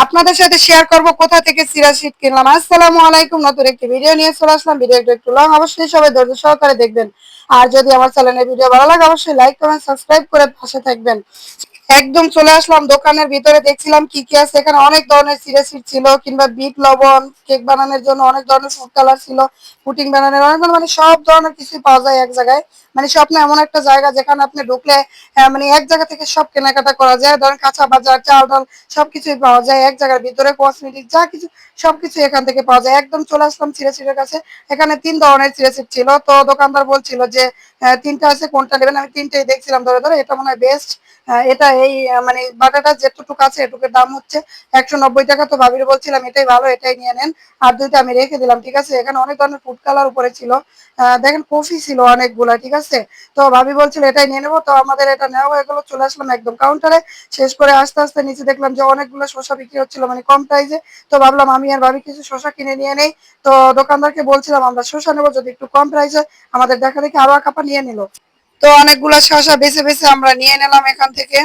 আপনাদের সাথে শেয়ার করব কোথা থেকে চিরা শিট কিনলাম। আসসালামু আলাইকুম, নতুন একটি ভিডিও নিয়ে চলে আসলাম। ভিডিওটা একটু লং, অবশ্যই সবাই ধৈর্য সহকারে দেখবেন। আর যদি আমার চ্যানেলের ভিডিও ভালো লাগে অবশ্যই লাইক কমেন্ট সাবস্ক্রাইব করে পাশে থাকবেন। একদম চলে আসলাম দোকানের ভিতরে, দেখছিলাম কি কি আছে। এখানে অনেক ধরনের চিরা শিট ছিল, কিংবা বিট লবণ, কেক বানানোর জন্য অনেক ধরনের ফুড কালার ছিল, পুটিং বানানোর অনেক ধরনের, মানে সব ধরনের কিছুই পাওয়া যায় এক জায়গায়। মানে স্বপ্ন এমন একটা জায়গা যেখানে আপনি ঢুকলে মানে এক জায়গা থেকে সব কেনাকাটা করা যায়। ধরেন কাঁচা বাজার, চাল ডাল সবকিছুই পাওয়া যায় এক জায়গার ভিতরে। কসমেটিক যা কিছু সবকিছু এখান থেকে পাওয়া যায়। একদম চলে আসলাম চিরাচিটের কাছে। এখানে 3 ধরনের চিরাচিট ছিল। তো দোকানদার বলছিল যে 3টা আছে, কোনটা নেবেন। আমি 3টেই দেখছিলাম ধরে ধরে, এটা মনে হয় বেস্ট। এটা এই মানে বাটাটা যেটুকু আছে এটুকুর দাম হচ্ছে 190 টাকা। তো ভাবির বলছিলাম এটাই ভালো, এটাই নিয়ে নেন। আর 2টা আমি রেখে দিলাম, ঠিক আছে। এখানে অনেক ধরনের ফুড কালার উপরে ছিল। দেখেন কফি ছিল অনেকগুলা, ঠিক আছে। তো ভাবি বলছিল এটাই নিয়ে নেবো। তো আমাদের এটা নেওয়া হয়ে গেলো। চলে আসলাম একদম কাউন্টারে। শেষ করে আস্তে আস্তে নিচে দেখলাম যে অনেকগুলো শসা বিক্রি হচ্ছিল, মানে কম প্রাইসে। তো ভাবলাম আমি আর ভাবি কিছু শসা কিনে নিয়ে নেই। তো দোকানদারকে বলছিলাম আমরা শসা নেবো, যদি একটু কম প্রাইসে। আমাদের দেখা দেখি আরো কাপা নিয়ে নিল। তো অনেকগুলা শসা বেছে বেছে আমরা নিয়ে নিলাম এখান থেকে।